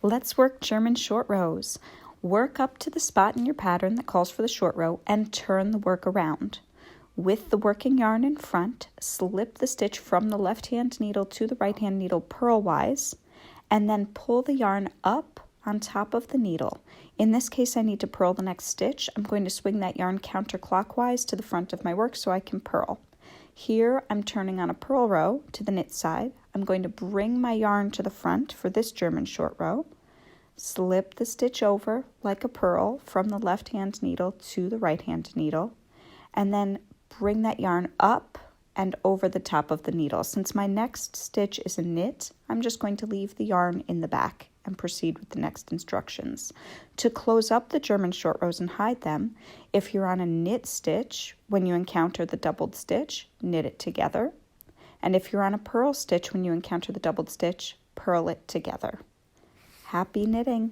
Let's work German short rows. Work up to the spot in your pattern that calls for the short row and turn the work around. With the working yarn in front, slip the stitch from the left-hand needle to the right-hand needle purlwise, and then pull the yarn up on top of the needle. In this case, I need to purl the next stitch. I'm going to swing that yarn counterclockwise to the front of my work so I can purl. Here, I'm turning on a purl row to the knit side. I'm going to bring my yarn to the front for this German short row, slip the stitch over like a purl from the left-hand needle to the right-hand needle, and then bring that yarn up and over the top of the needle. Since my next stitch is a knit, I'm just going to leave the yarn in the back and proceed with the next instructions. To close up the German short rows and hide them, if you're on a knit stitch, when you encounter the doubled stitch, knit it together. And if you're on a purl stitch, when you encounter the doubled stitch, purl it together. Happy knitting!